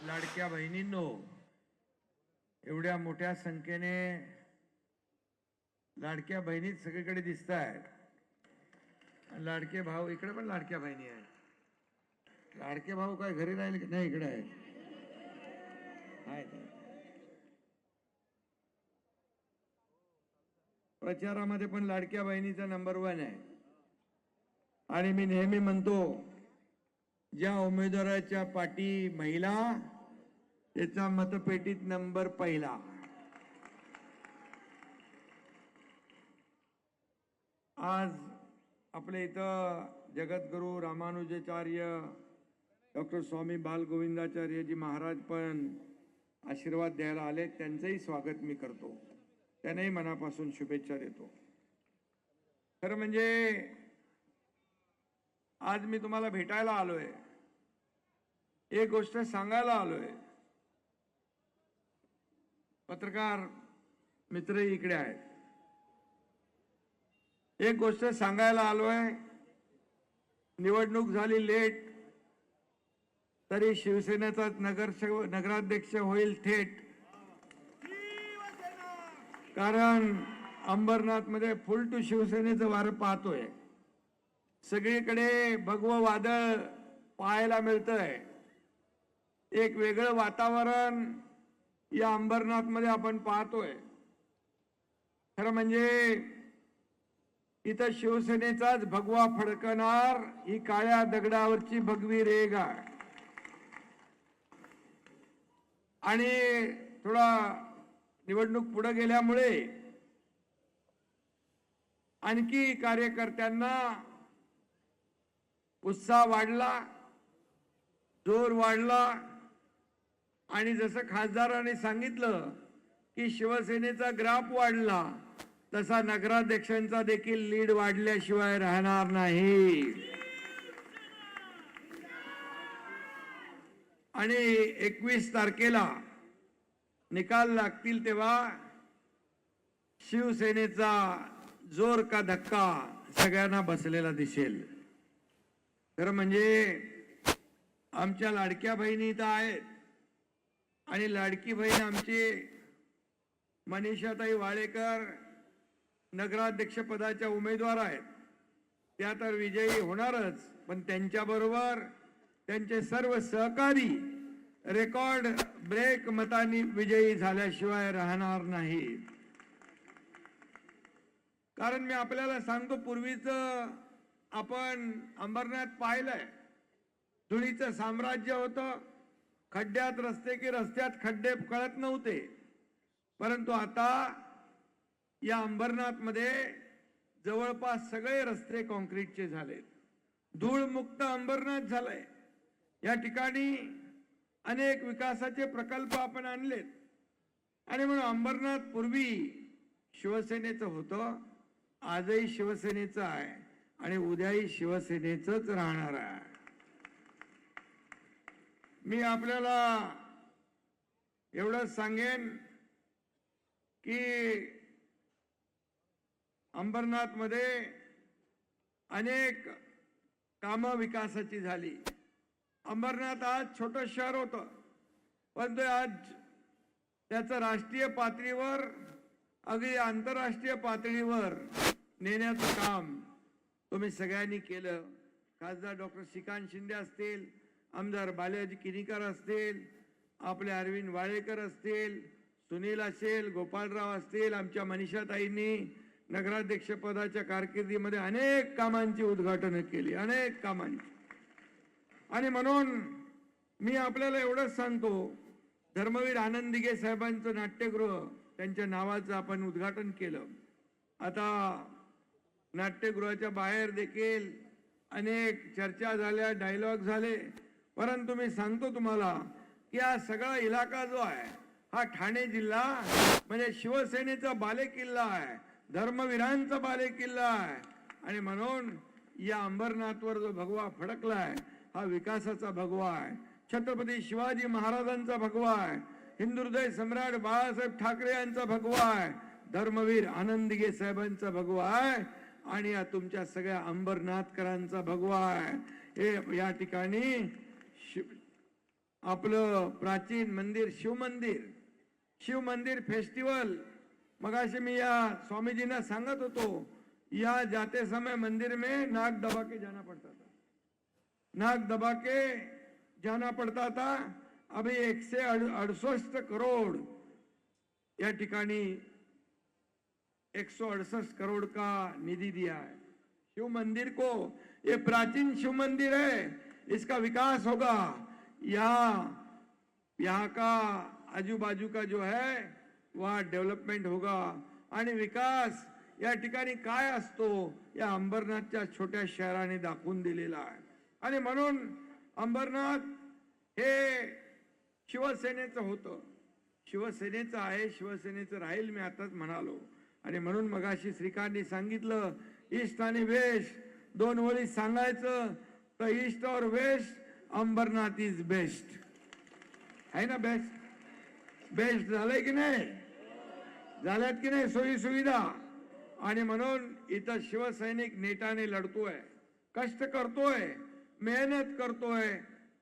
लाडक्या बहिणींनो, एवढ्या मोठ्या संख्येने लाडक्या बहिणी सगळीकडे दिसत आहेत. लाडके भाऊ इकडे पण लाडक्या बहिणी आहेत. लाडके भाऊ काय घरी राहिले की नाही? इकडे आहेत. प्रचारामध्ये पण लाडक्या बहिणीचा नंबर 1 आहे. आणि मी नेहमी म्हणतो, ज्या उमेदवाराच्या पाठी महिला त्याचा मतपेटीत नंबर पहिला. आज आपल्या इथं जगद्गुरु रामानुजाचार्य डॉक्टर स्वामी बालगोविंदाचार्यजी महाराज पण आशीर्वाद द्यायला आले. त्यांचंही स्वागत मी करतो, त्यांनाही मनापासून शुभेच्छा देतो. खरं म्हणजे आज मी तुम्हाला भेटायला आलोय, एक गोष्ट सांगायला आलोय. पत्रकार मित्रही इकडे आहेत. एक गोष्ट सांगायला आलोय. निवडणूक झाली लेट तरी शिवसेनेचा नगराध्यक्ष होईल थेट. कारण अंबरनाथ मध्ये फुल टू शिवसेनेचं वारं पाहतोय. सगळीकडे भगवं वादळ पाहायला मिळतंय. एक वेगळं वातावरण या अंबरनाथ मध्ये आपण पाहतोय. खरं म्हणजे इथं शिवसेनेचाच भगवा फडकणार ही काळ्या दगडावरची भगवी रेघ आहे. आणि थोडा निवडणूक पुढे गेल्यामुळे आणखी कार्यकर्त्यांना उत्साह वाढला, जोर वाढला. आणि जसं खासदारांनी सांगितलं की शिवसेनेचा ग्राफ वाढला, तसा नगराध्यक्षांचा देखील लीड वाढल्याशिवाय राहणार नाही. आणि 21 तारखेला निकाल लागतील तेव्हा शिवसेनेचा जोर का धक्का सगळ्यांना बसलेला दिसेल. खरं म्हणजे आमच्या लाडक्या बहिणी इथं आहेत. आणि लाडकी बहीण आमची मनीषाताई वाळेकर नगराध्यक्ष पदाच्या उमेदवार आहेत. त्या तर विजयी होणारच, पण त्यांच्याबरोबर त्यांचे सर्व सहकारी रेकॉर्ड ब्रेक मतांनी विजयी झाल्याशिवाय राहणार नाही. कारण मी आपल्याला सांगतो, पूर्वीचं आपण अंबरनाथ पाहिलंय. धुळीचं साम्राज्य होतं. खड्ड्यात रस्ते की रस्त्यात खड्डे कळत नव्हते. परंतु आता या अंबरनाथ मध्ये जवळपास सगळे रस्ते कॉन्क्रीटचे झालेत. धूळमुक्त अंबरनाथ झालंय. या ठिकाणी अनेक विकासाचे प्रकल्प आपण आणलेत. आणि म्हणून अंबरनाथ पूर्वी शिवसेनेचं होतं, आजही शिवसेनेचं आहे आणि उद्याही शिवसेनेचंच राहणार आहे. मी आपल्याला एवढंच सांगेन की अंबरनाथ मध्ये अनेक कामं विकासाची झाली. अंबरनाथ आज छोटं शहर होतं, पण ते आज त्याचं राष्ट्रीय पातळीवर अगदी आंतरराष्ट्रीय पातळीवर नेण्याचं काम तुम्ही सगळ्यांनी केलं. खासदार डॉक्टर श्रीकांत शिंदे असतील, आमदार बालाजी किनीकर असतील, आपले अरविंद वाळेकर असतील, सुनील असेल, गोपालराव असतील, आमच्या मनीषाताईंनी नगराध्यक्ष पदाच्या कारकिर्दीमध्ये अनेक कामांची उद्घाटन केली, अनेक कामांची. आणि म्हणून मी आपल्याला एवढंच सांगतो, धर्मवीर आनंद दिघे साहेबांचं नाट्यगृह, त्यांच्या नावाचं आपण उद्घाटन केलं. आता नाट्यगृहाच्या बाहेर देखील अनेक चर्चा झाल्या, डायलॉग झाले. परंतु मी सांगतो तुम्हाला की हा सगळा इलाका जो आहे हा ठाणे जिल्हा म्हणजे शिवसेनेचा बालेकिल्ला आहे, धर्मवीरांचा बालेकिल्ला आहे. आणि म्हणून या अंबरनाथवर जो भगवा फडकलाय हा विकासाचा भगवा आहे. छत्रपती शिवाजी महाराजांचा भगवा आहे. हिंदुहृदय सम्राट बाळासाहेब ठाकरे यांचा भगवा आहे. धर्मवीर आनंद दिघे साहेबांचा भगवा आहे. आणि या तुमच्या सगळ्या अंबरनाथकरांचा भगवा आहे. हे या ठिकाणी आपलं प्राचीन मंदिर शिव मंदिर फेस्टिवल, मगाशी मी या स्वामीजींना सांगत होतो, या जाते समय मंदिर में नाक दबा के जाना पड़ता था, नाक दबा के जाना पड़ता था। अभी 168 करोड़ या ठिकाणी 168 करोड़ का निधि दिया है शिव मंदिर को। ये प्राचीन शिव मंदिर है, इसका विकास होगा। यहाँ का आजू बाजू का जो है वह डेव्हलपमेंट होगा आणि विकास या ठिकाणी काय असतो या अंबरनाथच्या छोट्या शहराने दाखवून दिलेला आहे। आणि म्हणून अंबरनाथ हे शिवसेनेचं होतं, शिवसेनेचं आहे, शिवसेनेचं राहील, मी आताच म्हणालो। आणि म्हणून मगाशी श्रीकांतनी सांगितलं ईस्ट आणि वेस्ट, दोन वळी सांगायचं तर ईस्ट और वेस्ट अंबरनाथ इज बेस्ट, आहे ना? बेस्ट झालंय की नाही? झाल्यात की नाही सोयी सुविधा? आणि म्हणून इथं शिवसैनिक नेटाने लढतोय, कष्ट करतोय, मेहनत करतोय,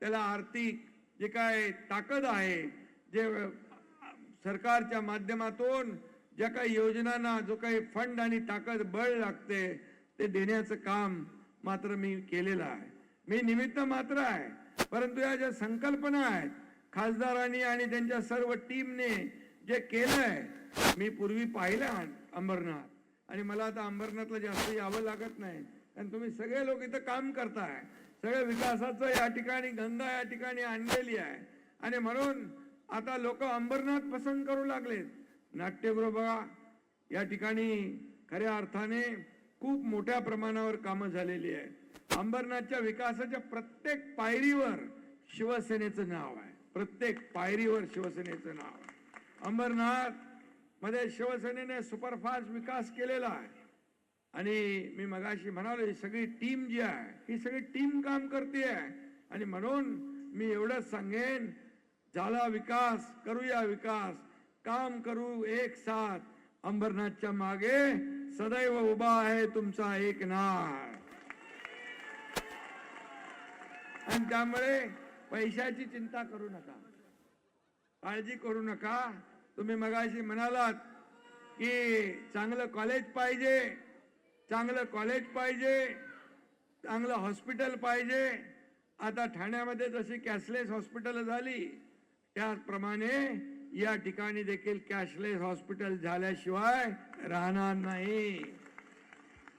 त्याला आर्थिक जे काय ताकद आहे, जे सरकारच्या माध्यमातून ज्या काही योजनांना जो काही फंड आणि ताकद बळ लागते ते देण्याचं काम मात्र मी केलेलं आहे। मी निमित्त मात्र आहे, परंतु या ज्या संकल्पना आहेत खासदारांनी आणि त्यांच्या सर्व टीमने जे केलंय, मी पूर्वी पाहिलं अंबरनाथ, आणि मला आता अंबरनाथला जास्त यावं लागत नाही, कारण तुम्ही सगळे लोक इथं काम करताय, सगळे विकासाचं या ठिकाणी गंगा या ठिकाणी आणलेली आहे। आणि म्हणून आता लोक अंबरनाथ पसंत करू लागलेत। नाट्यगृह बघा, या ठिकाणी खऱ्या अर्थाने खूप मोठ्या प्रमाणावर कामं झालेली आहेत। अंबरनाथच्या विकासाच्या प्रत्येक पायरीवर शिवसेनेचं नाव आहे, प्रत्येक पायरीवर शिवसेनेचं नाव आहे। अंबरनाथ मध्ये शिवसेनेने सुपरफास्ट विकास केलेला आहे। आणि मी मगाशी म्हणालो ही सगळी टीम जी आहे, ही सगळी टीम काम करते आहे। आणि म्हणून मी एवढंच सांगेन, झाला विकास, करूया विकास, काम करू एक साथ, अंबरनाथच्या मागे सदैव उभा आहे तुमचा एकनाथ। आणि त्यामुळे पैशाची चिंता करू नका, काळजी करू नका। तुम्ही मगाशी म्हणालात की चांगलं कॉलेज पाहिजे, चांगलं कॉलेज पाहिजे, चांगलं हॉस्पिटल पाहिजे। आता ठाण्यामध्ये जशी कॅशलेस हॉस्पिटल झाली त्याप्रमाणे या ठिकाणी देखील कॅशलेस हॉस्पिटल झाल्याशिवाय राहणार नाही,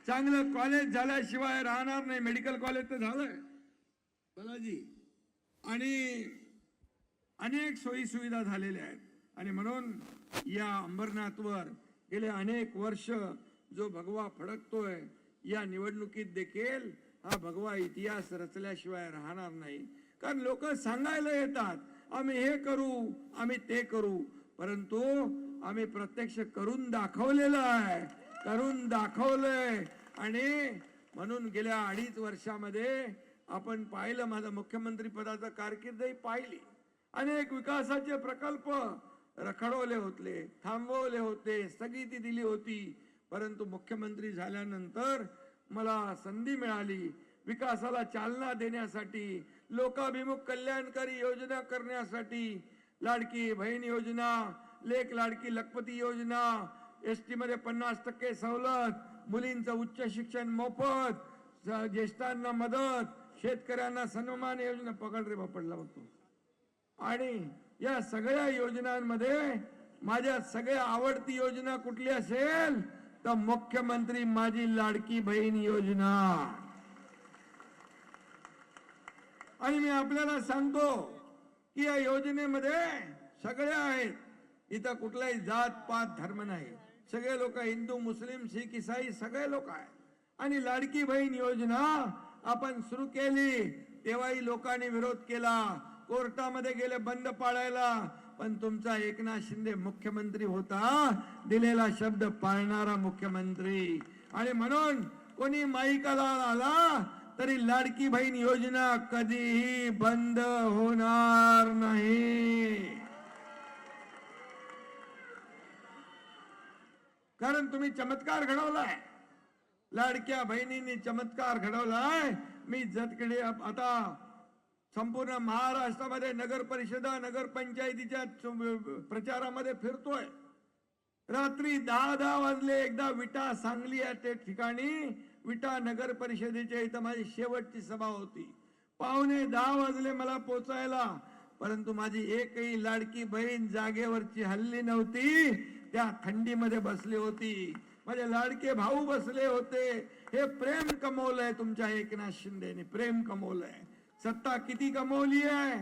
चांगलं कॉलेज झाल्याशिवाय राहणार नाही। मेडिकल कॉलेज तर झालंय बालाजी, आणि अनेक सोयी सुविधा झालेल्या आहेत। आणि म्हणून या अंबरनाथवर गेले अनेक वर्ष जो भगवा फडकतोय, या निवडणुकीत देखील हा भगवा इतिहास रचल्याशिवाय राहणार नाही। कारण लोक सांगायला येतात आम्ही हे करू, आम्ही ते करू, परंतु आम्ही प्रत्यक्ष करून दाखवलेलं आहे, करून दाखवलंय। आणि म्हणून गेल्या 2.5 वर्षामध्ये आपण पाहिलं, माझं मुख्यमंत्री पदाचं कारकीर्दही पाहिली, अनेक विकासाचे प्रकल्प रखडवले होते, थांबवले होते, स्थगिती दिली होती, परंतु मुख्यमंत्री झाल्यानंतर मला संधी मिळाली विकासाला चालना देण्यासाठी, लोकाभिमुख कल्याणकारी योजना करण्यासाठी। लाडकी बहीण योजना, लेक लाडकी लखपती योजना, एसटी मध्ये 50% सवलत, मुलींचं उच्च शिक्षण मोफत, ज्येष्ठांना मदत, शेतकऱ्यांना सन्मान योजना, पकड रे बापडला बघतो। आणि या सगळ्या योजनांमध्ये माझ्या सगळ्या आवडती योजना कुठली असेल तर मुख्यमंत्री माझी लाडकी बहीण योजना। आणि मी आपल्याला सांगतो की या योजनेमध्ये सगळे आहेत, इथं कुठलाही जात पात धर्म नाही, सगळे लोक हिंदू मुस्लिम शीख ईसाई सगळे लोक आहेत। आणि लाडकी बहीण योजना आपण सुरू केली तेव्हाही लोकांनी विरोध केला, कोर्टामध्ये गेले बंद पाळायला, पण तुमचा एकनाथ शिंदे मुख्यमंत्री होता, दिलेला शब्द पाळणारा मुख्यमंत्री। आणि म्हणून कोणी माईकाला आला तरी लाडकी बहीण योजना कधीही बंद होणार नाही, कारण तुम्ही चमत्कार घडवलाय, लाडक्या बहिणींनी चमत्कार घडवलाय। मी जतकडे आता संपूर्ण महाराष्ट्रामध्ये नगर परिषदा नगरपंचायतीच्या प्रचारामध्ये फिरतोय. रात्री 10 वाजले एकदा विटा सांगली या ते ठिकाणी विटा नगर परिषदेच्या इथं माझी शेवटची सभा होती. 9:45 वाजले मला पोचायला, परंतु माझी एकही लाडकी बहीण जागेवरची हल्ली नव्हती. त्या थंडीमध्ये बसली होती. माझे लाडके भाऊ बसले होते. हे प्रेम कमवलंय तुमच्या एकनाथ शिंदेने, प्रेम कमवलंय. सत्ता किती कमवली आहे,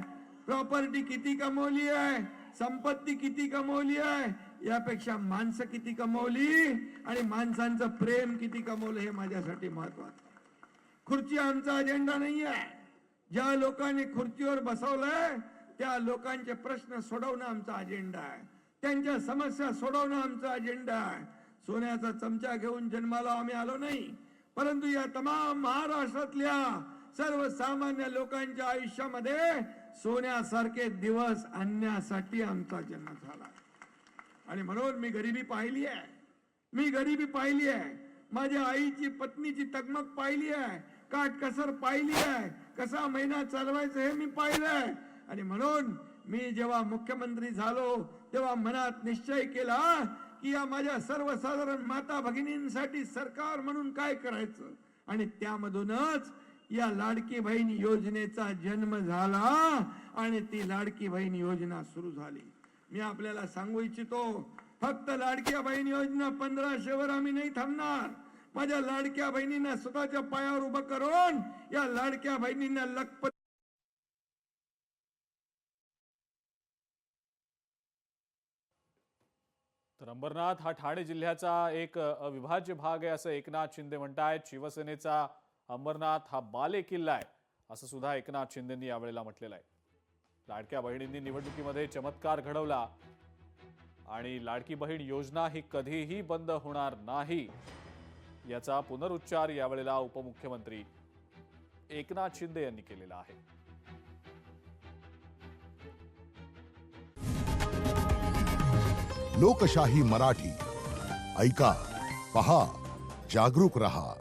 प्रॉपर्टी किती कमवली आहे, संपत्ती किती कमवली आहे, यापेक्षा माणसं किती कमवली आणि माणसांचं प्रेम किती कमवलं हे माझ्यासाठी महत्वाचं. खुर्ची आमचा अजेंडा नाही आहे. ज्या लोकांनी खुर्चीवर बसवलंय त्या लोकांचे प्रश्न सोडवणं आमचा अजेंडा आहे. त्यांच्या समस्या सोडवणं आमचा अजेंडा आहे. सोन्याचा चमचा घेऊन जन्माला आम्ही आलो नाही, परंतु या तमाम महाराष्ट्रातल्या सर्वसामान्य लोकांच्या आयुष्यामध्ये सोन्यासारखे दिवस आणण्यासाठी आमचा जन्म झाला. आणि म्हणून मी गरिबी पाहिली आहे. मी गरिबी पाहिली आहे. माझ्या आईची पत्नीची तगमग पाहिली आहे. काटकसर पाहिली आहे. कसा महिना चालवायचं हे मी पाहिलंय. आणि म्हणून मी जेव्हा मुख्यमंत्री झालो तेव्हा मनात निश्चय केला की या माझ्या सर्वसाधारण माता भगिनींसाठी सरकार म्हणून काय करायचं. आणि त्यामधूनच या लाडकी बहीण योजनेचा जन्म झाला आणि ती लाडकी बहीण योजना सुरू झाली. मी आपल्याला सांगू इच्छितो, फक्त लाडक्या बहीण योजना 1500 वर आम्ही नाही थांबणार. माझ्या लाडक्या बहिणींना स्वतःच्या पायावर उभं करून या लाडक्या बहिणींना लखपती तर अंबरनाथ हा ठाणे जिल्ह्याचा एक अविभाज्य भाग आहे असं एकनाथ शिंदे म्हणतायत. शिवसेनेचा अंबरनाथ हा बाले किल्ला आहे असं सुद्धा एकनाथ शिंदेंनी यावेळेला म्हटलेलं आहे. लाडक्या बहिणींनी निवडणुकीमध्ये चमत्कार घडवला आणि लाडकी बहीण योजना ही कधीही बंद होणार नाही याचा पुनरुच्चार यावेळेला उपमुख्यमंत्री एकनाथ शिंदे यांनी केलेला आहे. लोकशाही मराठी ऐका, पहा, जागरूक रहा.